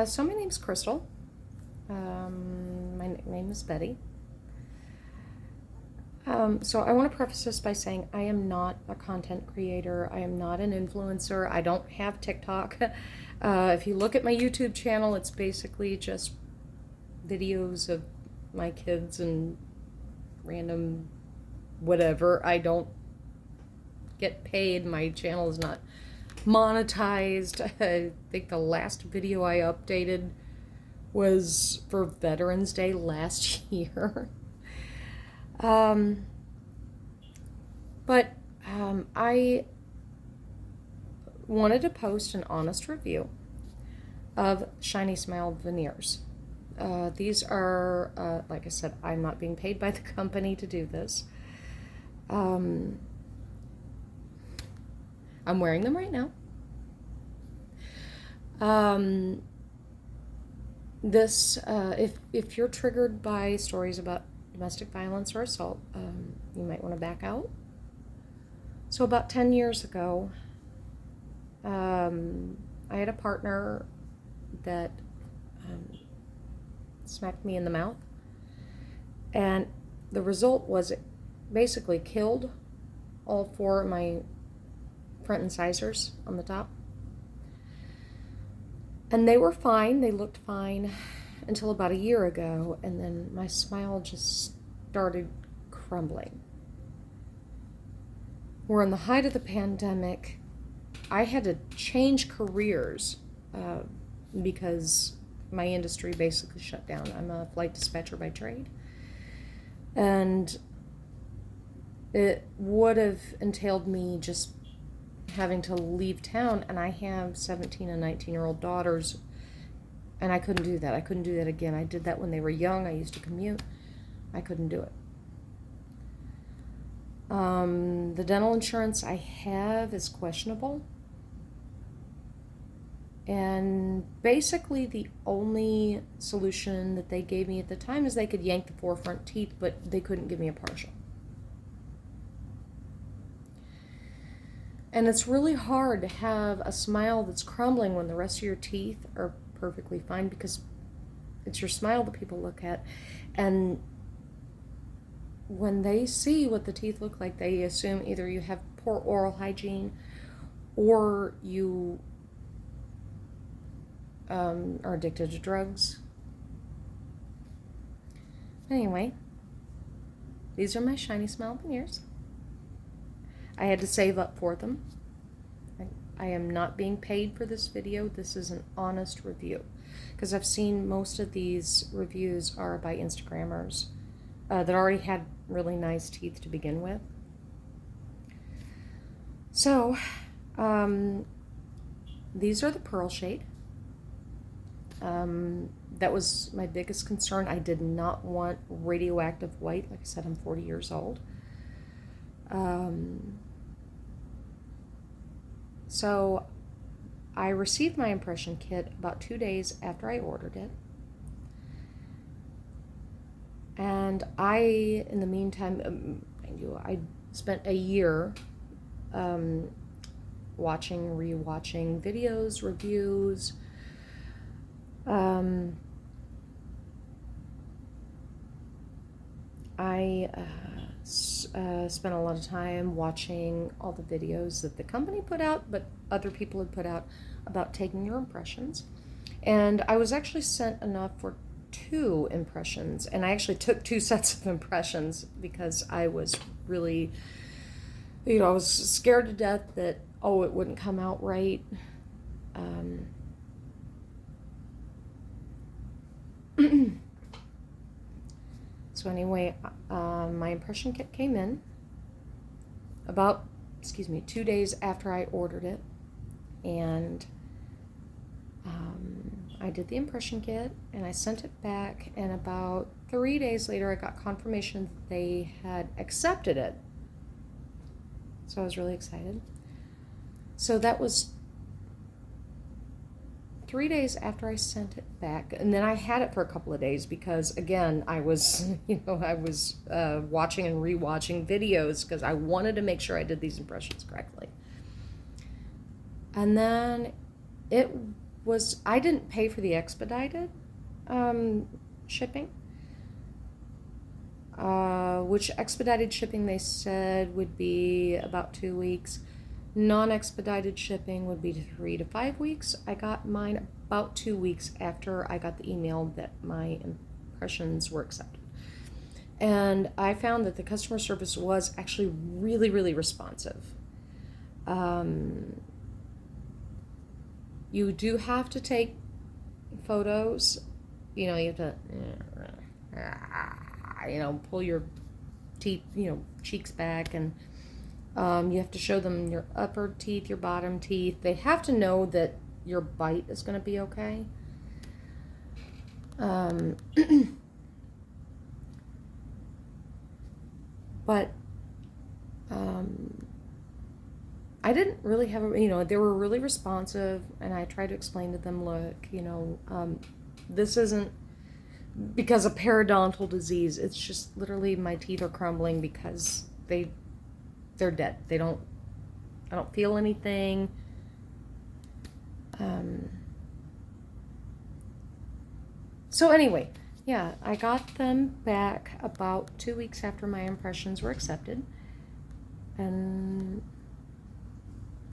So my name's Crystal. My nickname is Betty. So I want to preface this by saying I am not a content creator. I am not an influencer. I don't have TikTok. If you look at my YouTube channel, it's basically just videos of my kids and random whatever. I don't get paid. My channel is not monetized. I think the last video I updated was for Veterans Day last year. I wanted to post an honest review of Shiny Smile Veeners. These are, like I said, I'm not being paid by the company to do this. I'm wearing them right now. If you're triggered by stories about domestic violence or assault, you might want to back out. So about 10 years ago, I had a partner that smacked me in the mouth, and the result was it basically killed all four of my front incisors on the top. And they were fine, they looked fine until about a year ago, and then my smile just started crumbling. We're in the height of the pandemic. I had to change careers because my industry basically shut down. I'm a flight dispatcher by trade. And it would have entailed me just having to leave town, and I have 17 and 19-year-old daughters, and I couldn't do that. I couldn't do that again. I did that when they were young. I used to commute. I couldn't do it. The dental insurance I have is questionable. And basically the only solution that they gave me at the time is they could yank the four front teeth, but they couldn't give me a partial. And it's really hard to have a smile that's crumbling when the rest of your teeth are perfectly fine, because it's your smile that people look at. And when they see what the teeth look like, they assume either you have poor oral hygiene or you are addicted to drugs. Anyway, these are my Shiny Smile Veeners. I had to save up for them. I am not being paid for this video. This is an honest review, because I've seen most of these reviews are by Instagrammers that already had really nice teeth to begin with. So, these are the pearl shade. That was my biggest concern. I did not want radioactive white. Like I said, I'm 40 years old. So I received my impression kit about 2 days after I ordered it. And in the meantime, I spent a year watching, rewatching videos, reviews. I spent a lot of time watching all the videos that the company put out, but other people had put out about taking your impressions. And I was actually sent enough for 2 impressions, and I actually took 2 sets of impressions because I was really, I was scared to death that, it wouldn't come out right. So anyway, my impression kit came in about, 2 days after I ordered it, and I did the impression kit, and I sent it back, and about 3 days later I got confirmation that they had accepted it. So I was really excited. So that was 3 days after I sent it back, and then I had it for a couple of days because, again, I was, watching and rewatching videos because I wanted to make sure I did these impressions correctly. And then it was I didn't pay for the expedited shipping, which expedited shipping they said would be about 2 weeks. Non-expedited shipping would be 3 to 5 weeks. I got mine about 2 weeks after I got the email that my impressions were accepted. And I found that the customer service was actually really, really responsive. You do have to take photos. You know, you have to, pull your teeth, cheeks back, and you have to show them your upper teeth, your bottom teeth. They have to know that your bite is going to be okay. But I didn't really have they were really responsive, and I tried to explain to them, look, this isn't because of periodontal disease. It's just literally my teeth are crumbling because they're dead. I don't feel anything. So anyway, yeah, I got them back about 2 weeks after my impressions were accepted, and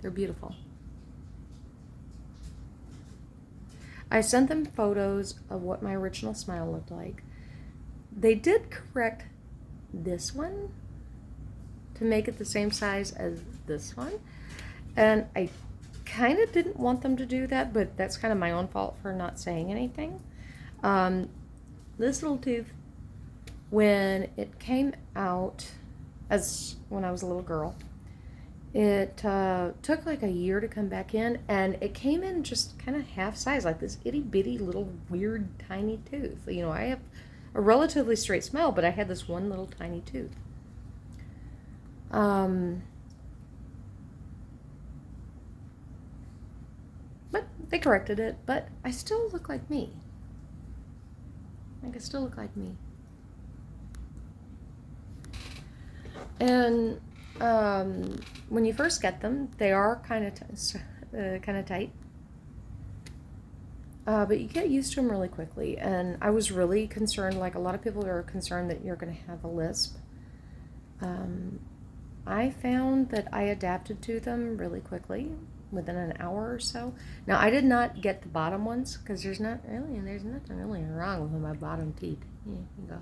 they're beautiful. I sent them photos of what my original smile looked like. They did correct this one to make it the same size as this one, and I kind of didn't want them to do that, but that's kind of my own fault for not saying anything. This little tooth, when it came out when I was a little girl, it took like a year to come back in, and it came in just kind of half size, like this itty bitty little weird tiny tooth. I have a relatively straight smile, but I had this one little tiny tooth. But they corrected it, but I still look like me. I still look like me. And when you first get them, they are kind of tight. But you get used to them really quickly. And I was really concerned, like a lot of people are concerned that you're going to have a lisp. I found that I adapted to them really quickly, within an hour or so. Now, I did not get the bottom ones because there's nothing really wrong with my bottom teeth. Yeah, you go.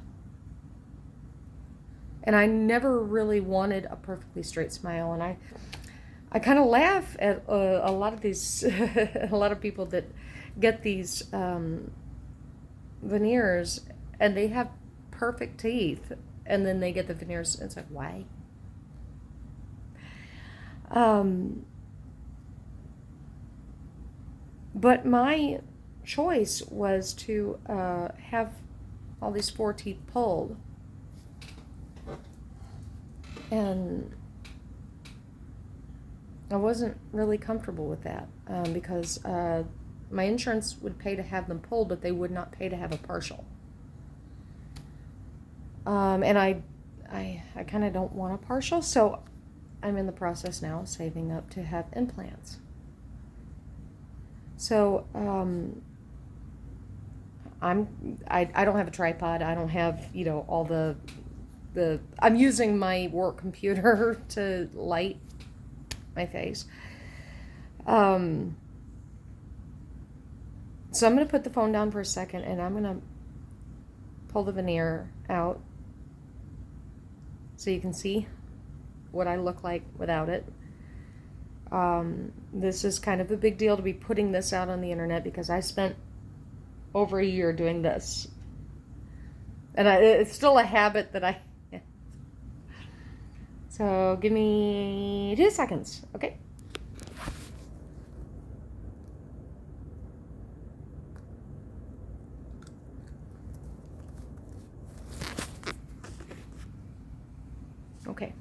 And I never really wanted a perfectly straight smile, and I kind of laugh at a lot of these a lot of people that get these veneers and they have perfect teeth, and then they get the veneers, and it's like, why? But my choice was to have all these 4 teeth pulled. And I wasn't really comfortable with that because my insurance would pay to have them pulled, but they would not pay to have a partial. And I kind of don't want a partial, so I'm in the process now of saving up to have implants. So I don't have a tripod. I don't have all the I'm using my work computer to light my face. So I'm going to put the phone down for a second, and I'm going to pull the veneer out so you can see what I look like without it. This is kind of a big deal to be putting this out on the internet because I spent over a year doing this. And it's still a habit that I... So give me 2 seconds, okay? Okay.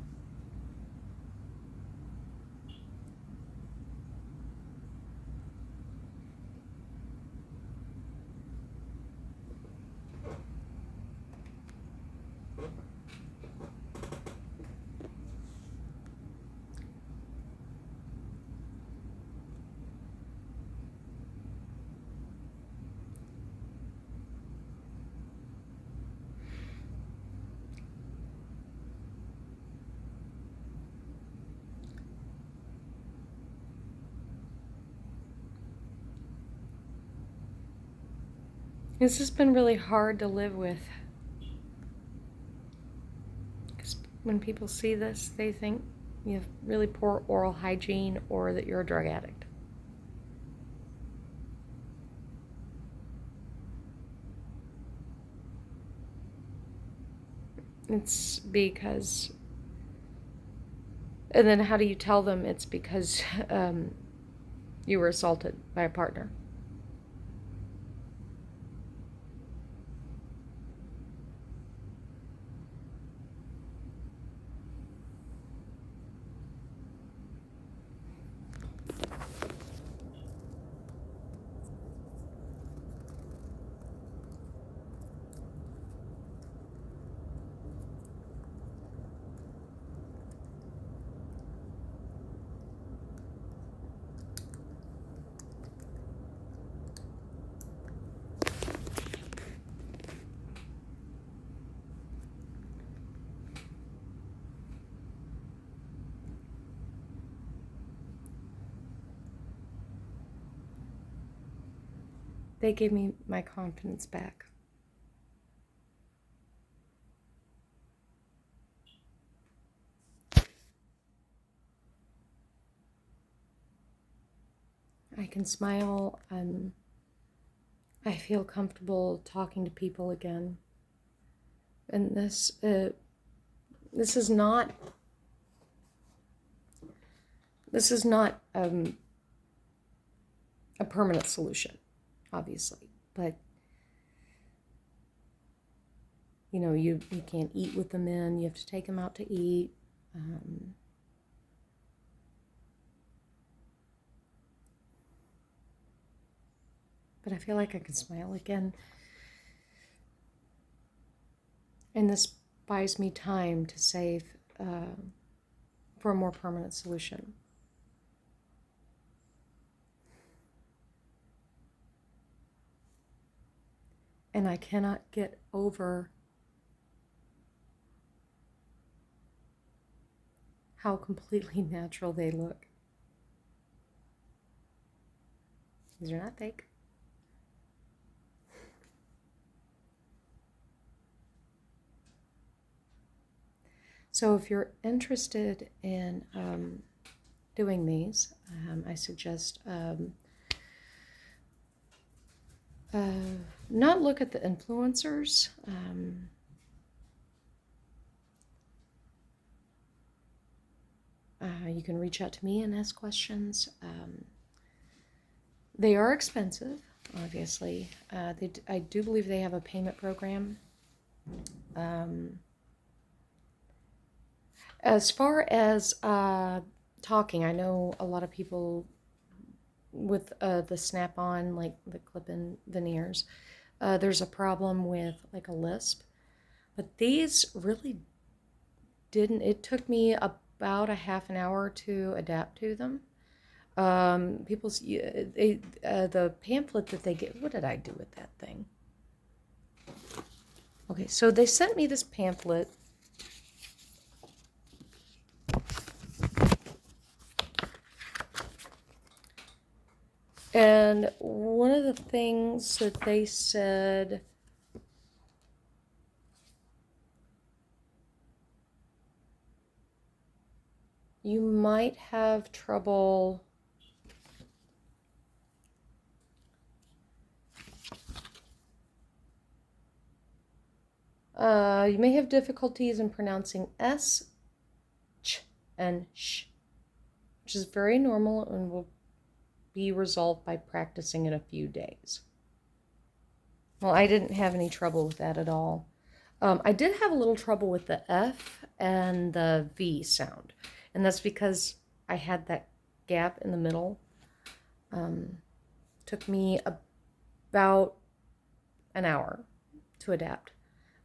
This has been really hard to live with. Because when people see this, they think you have really poor oral hygiene or that you're a drug addict. It's because, and then how do you tell them it's because you were assaulted by a partner? They gave me my confidence back. I can smile. I feel comfortable talking to people again. And this is not a permanent solution, obviously, but you know, you can't eat with the men. You have to take them out to eat. But I feel like I can smile again. And this buys me time to save for a more permanent solution. And I cannot get over how completely natural they look. These are not fake. So if you're interested in doing these, I suggest not look at the influencers. You can reach out to me and ask questions. They are expensive, obviously. I do believe they have a payment program. As far as talking, I know a lot of people with the snap-on, like the clip-in veneers, there's a problem with like a lisp. But these really didn't. It took me about a half an hour to adapt to them. The pamphlet that they get, what did I do with that thing? Okay, so they sent me this pamphlet. And one of the things that they said, you might have trouble you may have difficulties in pronouncing S, ch, and sh, which is very normal and will be resolved by practicing in a few days. Well, I didn't have any trouble with that at all. I did have a little trouble with the F and the V sound, and that's because I had that gap in the middle. Took me about an hour to adapt.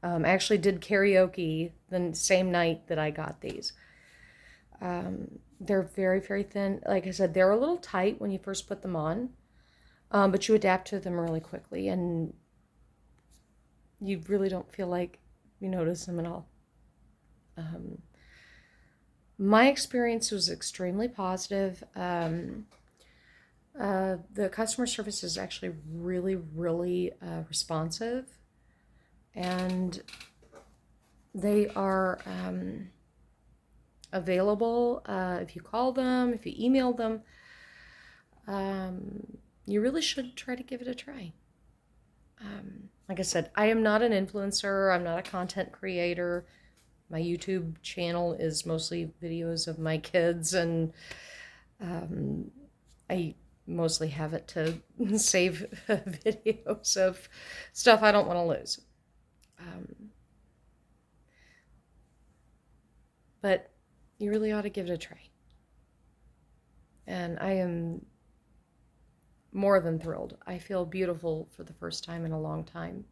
I actually did karaoke the same night that I got these. They're very, very thin. Like I said, they're a little tight when you first put them on, but you adapt to them really quickly, and you really don't feel like you notice them at all. My experience was extremely positive. The customer service is actually really, really responsive, and they are available if you call them, if you email them. You really should try to give it a try. Like I said, I am not an influencer. I'm not a content creator. My YouTube channel is mostly videos of my kids, and I mostly have it to save videos of stuff I don't want to lose. But you really ought to give it a try. And I am more than thrilled. I feel beautiful for the first time in a long time.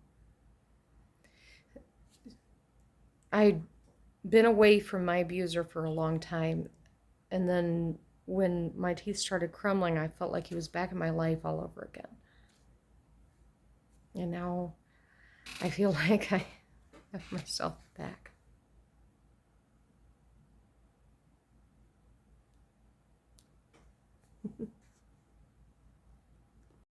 I'd been away from my abuser for a long time, and then when my teeth started crumbling, I felt like he was back in my life all over again. And now I feel like I have myself back.